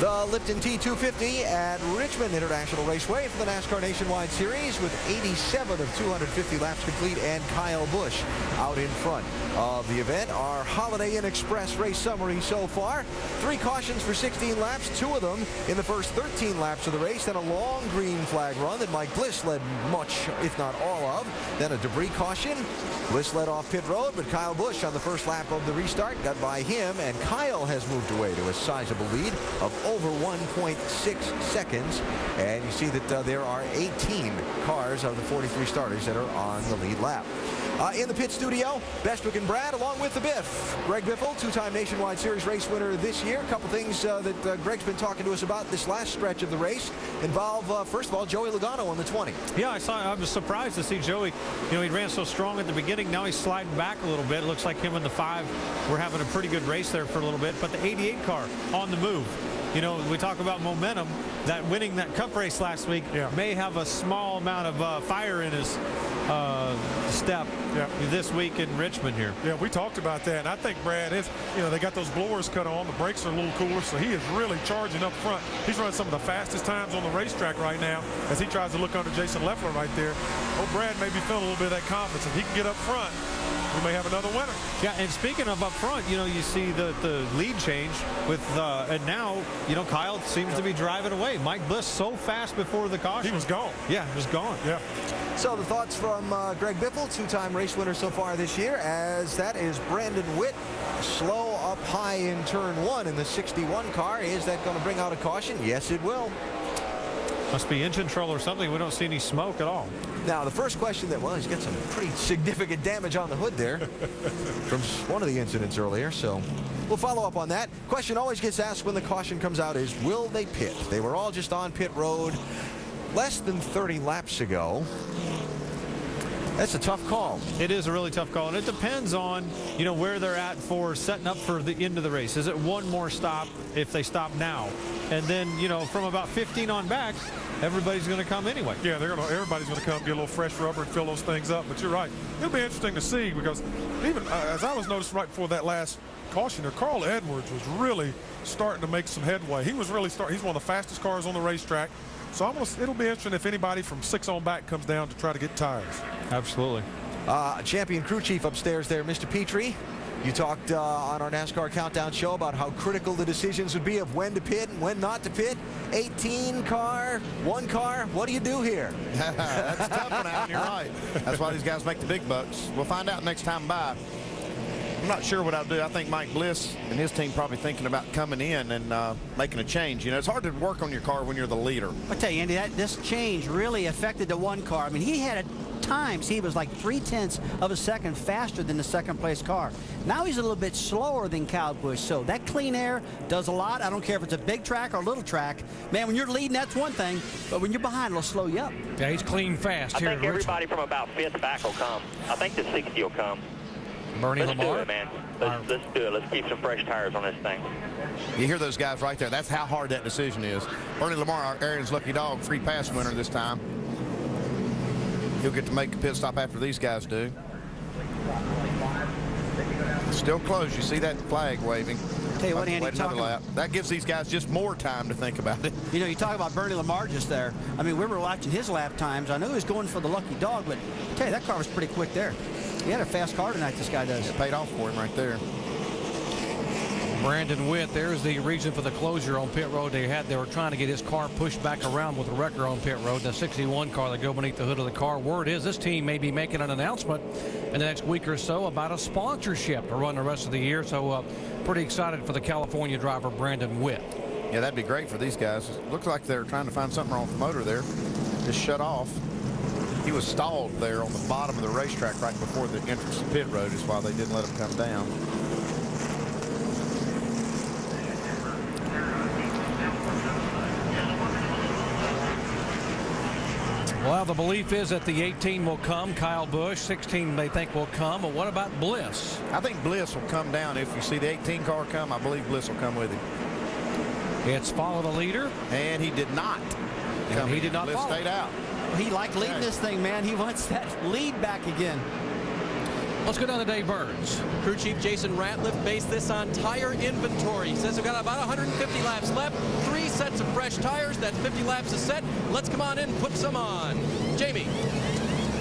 The Lipton Tea 250 at Richmond International Raceway for the NASCAR Nationwide Series with 87 of 250 laps complete, and Kyle Busch out in front of the event. Our Holiday Inn Express race summary so far: 3 cautions for 16 laps, 2 of them in the first 13 laps of the race, then a long green flag run that Mike Bliss led much, if not all of, then a debris caution. Bliss led off pit road, but Kyle Busch on the first lap of the restart got by him, and Kyle has moved away to a sizable lead of over 1.6 seconds. And you see that there are 18 cars of the 43 starters that are on the lead lap. In the pit studio, Bestwick and Brad, along with the Biff. Greg Biffle, 2-time Nationwide Series race winner this year. A couple things that Greg's been talking to us about this last stretch of the race involve, first of all, Joey Logano on the 20. Yeah, I was surprised to see Joey. You know, he ran so strong at the beginning. Now he's sliding back a little bit. It looks like him and the 5 were having a pretty good race there for a little bit. But the 88 car on the move. You know, we talk about momentum. That winning that cup race last week may have a small amount of fire in his step this week in Richmond here. Yeah, we talked about that. And I think Brad is, you know, they got those blowers cut on. The brakes are a little cooler, so he is really charging up front. He's running some of the fastest times on the racetrack right now as he tries to look under Jason Leffler right there. Oh, Brad may be feeling a little bit of that confidence. If he can get up front, we may have another winner. Yeah, and speaking of up front, you know, you see the lead change with, and now, you know, Kyle seems to be driving away. Mike Bliss so fast before the caution. He was gone. Yeah, he was gone. Yeah. So the thoughts from Greg Biffle, 2-time race winner so far this year, as that is Brandon Witt, slow up high in turn 1 in the 61 car. Is that going to bring out a caution? Yes, it will. Must be engine trouble or something. We don't see any smoke at all. Now, the first question that, well, he's got some pretty significant damage on the hood there from one of the incidents earlier, so we'll follow up on that. Question always gets asked when the caution comes out is, will they pit? They were all just on pit road less than 30 laps ago. That's a tough call. It is a really tough call, and it depends on, you know, where they're at for setting up for the end of the race. Is it one more stop if they stop now? And then, you know, from about 15 on back, everybody's going to come anyway. Yeah, everybody's going to come get a little fresh rubber and fill those things up. But you're right. It'll be interesting to see, because even as I was noticing right before that last caution there, Carl Edwards was really starting to make some headway. He was really starting. He's one of the fastest cars on the racetrack. So it'll be interesting if anybody from 6 on back comes down to try to get tires. Absolutely. Champion crew chief upstairs there, Mr. Petrie. You talked on our NASCAR Countdown show about how critical the decisions would be of when to pit and when not to pit. 18 car, 1 car, what do you do here? That's a tough one, Alan. You're right. That's why these guys make the big bucks. We'll find out next time by. I'm not sure what I'll do. I think Mike Bliss and his team probably thinking about coming in and making a change. You know, it's hard to work on your car when you're the leader. I tell you, Andy, this change really affected the 1 car. I mean, he had times he was like 0.3 of a second faster than the second-place car. Now he's a little bit slower than Kyle Busch. So that clean air does a lot. I don't care if it's a big track or a little track. Man, when you're leading, that's one thing. But when you're behind, it'll slow you up. Yeah, he's clean fast here. I think everybody from about 5th back will come. I think the 60 will come. Bernie Let's Lamar. do it, man. Let's do it. Let's keep some fresh tires on this thing. You hear those guys right there. That's how hard that decision is. Bernie Lamar, Aaron's lucky dog, free pass winner this time. He'll get to make a pit stop after these guys do. Still close. You see that flag waving. Tell you what, Andy, wait another lap. That gives these guys just more time to think about it. You know, you talk about Bernie Lamar just there. I mean, we were watching his lap times. I know he was going for the lucky dog, but I tell you, that car was pretty quick there. He had a fast car tonight, this guy does. It paid off for him right there. Brandon Witt, there's the reason for the closure on pit road. They were trying to get his car pushed back around with the wrecker on pit road. The 61 car that go beneath the hood of the car. Word is this team may be making an announcement in the next week or so about a sponsorship to run the rest of the year. So pretty excited for the California driver, Brandon Witt. Yeah, that'd be great for these guys. It looks like they're trying to find something wrong with the motor there. Just shut off. He was stalled there on the bottom of the racetrack right before the entrance to pit road, is why they didn't let him come down. Well, the belief is that the 18 will come. Kyle Busch, 16 they think will come. But what about Bliss? I think Bliss will come down. If you see the 18 car come, I believe Bliss will come with him. It's follow the leader. And he did not come. He did not Bliss stayed out. He liked leading this thing, man. He wants that lead back again. Let's go down to Dave Burns. Crew Chief Jason Ratliff based this on tire inventory. He says we've got about 150 laps left, 3 sets of fresh tires. That's 50 laps a set. Let's come on in and put some on. Jamie.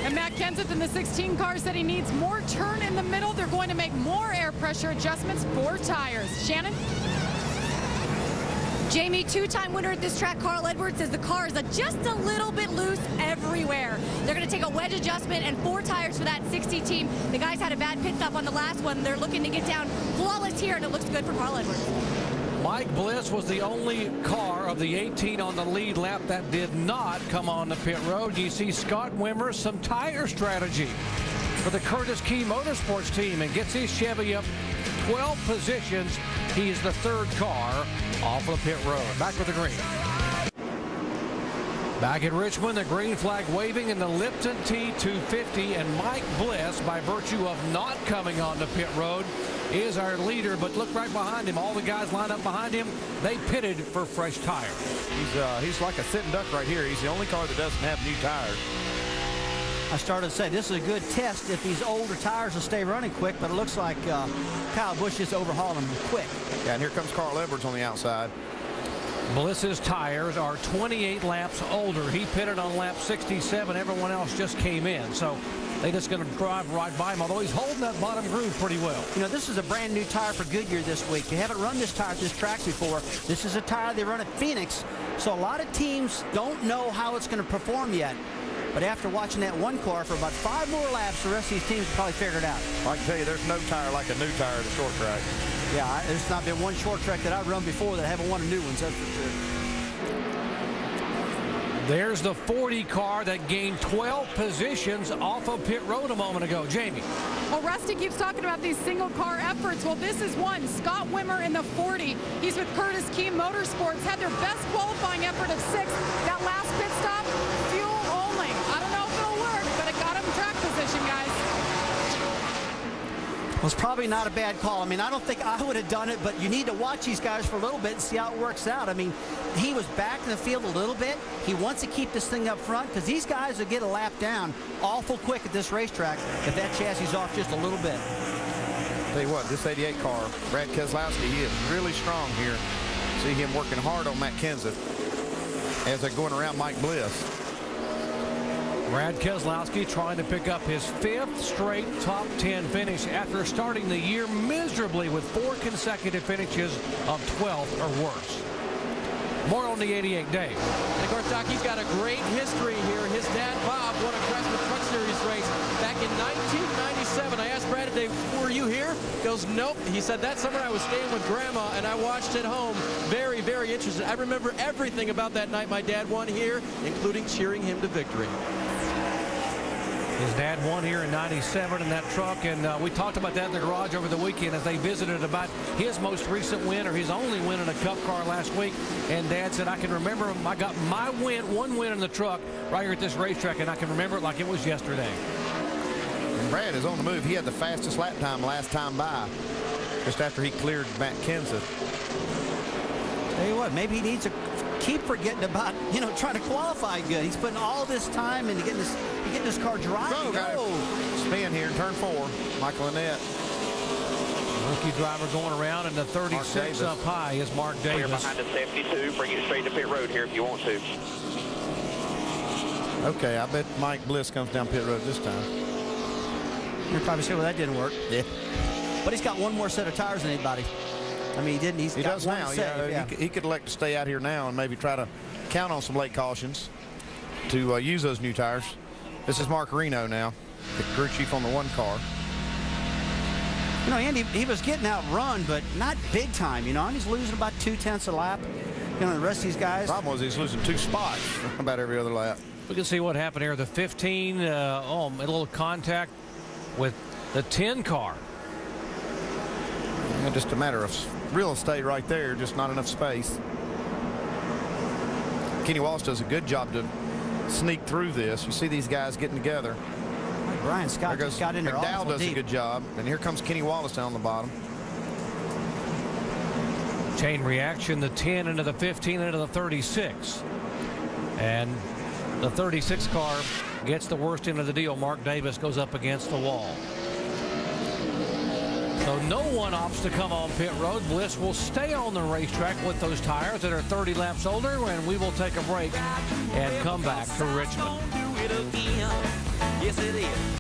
And Matt Kenseth in the 16 car said he needs more turn in the middle. They're going to make more air pressure adjustments for tires. Shannon? Jamie, 2-time winner at this track, Carl Edwards, says the car is just a little bit loose everywhere. They're going to take a wedge adjustment and 4 tires for that 60 team. The guys had a bad pit stop on the last one. They're looking to get down flawless here, and it looks good for Carl Edwards. Mike Bliss was the only car of the 18 on the lead lap that did not come on the pit road. You see Scott Wimmer, some tire strategy for the Curtis Key Motorsports team, and gets his Chevy up 12 positions. He is the 3rd car off of the pit road. Back with the green. Back at Richmond, the green flag waving in the Lipton Tea 250, and Mike Bliss, by virtue of not coming on the pit road, is our leader. But look right behind him. All the guys lined up behind him. They pitted for fresh tires. He's like a sitting duck right here. He's the only car that doesn't have new tires. I started to say this is a good test if these older tires will stay running quick, but it looks like Kyle Busch is overhauling them quick. Yeah, and here comes Carl Edwards on the outside. Bliss's tires are 28 laps older. He pitted on lap 67. Everyone else just came in. So they just going to drive right by him, although he's holding that bottom groove pretty well. You know, this is a brand new tire for Goodyear this week. They haven't run this tire at this track before. This is a tire they run at Phoenix. So a lot of teams don't know how it's going to perform yet. But after watching that one car for about 5 more laps, the rest of these teams probably figured it out. I can tell you there's no tire like a new tire at a short track. Yeah, there's not been one short track that I've run before that haven't won a new one, that's for sure. There's the 40 car that gained 12 positions off of pit road a moment ago. Jamie. Well, Rusty keeps talking about these single car efforts. Well, this is one. Scott Wimmer in the 40. He's with Curtis Key Motorsports. Had their best qualifying effort of 6. That last pit stop, fuel only. I don't know if it'll work, but it got him track position, guys. Well, it's probably not a bad call. I mean, I don't think I would have done it, but you need to watch these guys for a little bit and see how it works out. I mean, he was back in the field a little bit. He wants to keep this thing up front because these guys will get a lap down awful quick at this racetrack if that chassis is off just a little bit. Tell you what, this 88 car, Brad Keselowski, he is really strong here. See him working hard on Matt Kenseth as they're going around Mike Bliss. Brad Keselowski trying to pick up his 5th straight top 10 finish after starting the year miserably with 4 consecutive finishes of 12th or worse. More on the 88 day. And of course, Doc, he's got a great history here. His dad, Bob, won a Craftsman Truck Series race back in 1997. I asked Brad today, were you here? He goes, nope. He said, that summer I was staying with Grandma, and I watched at home. Very, very interesting. I remember everything about that night my dad won here, including cheering him to victory. His dad won here in 97 in that truck, and we talked about that in the garage over the weekend as they visited about his most recent win, or his only win in a Cup car last week. And Dad said, I can remember I got my win, one win in the truck right here at this racetrack, and I can remember it like it was yesterday. And Brad is on the move. He had the fastest lap time last time by, just after he cleared Matt Kenseth. Tell you what, maybe he needs to keep forgetting about, you know, trying to qualify good. He's putting all this time into getting this car driving. Spin here in turn 4. Michael Annette. Rookie driver going around in the 36 up high is Mark Davis. We're behind the 72. Bring it straight to pit road here if you want to. Okay, I bet Mike Bliss comes down pit road this time. You're probably saying, well, that didn't work. Yeah. But he's got one more set of tires than anybody. I mean, he didn't. He does one now. set, Yeah. He could elect to stay out here now and maybe try to count on some late cautions to use those new tires. This is Mark Reno now, the crew chief on the 1 car. You know, Andy, he was getting outrun, but not big time. You know, and he's losing about 2/10 a lap. You know, the rest of these guys. The problem was he's losing 2 spots about every other lap. We can see what happened here. The 15, a little contact with the 10 car. And just a matter of real estate right there, just not enough space. Kenny Wallace does a good job to sneak through this. You see these guys getting together. Brian Scott just got in there. Dow does deep. a good job. And here comes Kenny Wallace down the bottom. Chain reaction, the 10 into the 15 into the 36. And the 36 car gets the worst end of the deal. Mark Davis goes up against the wall. So no one opts to come on pit road. Bliss will stay on the racetrack with those tires that are 30 laps older, and we will take a break and come back to Richmond. Yes, it is.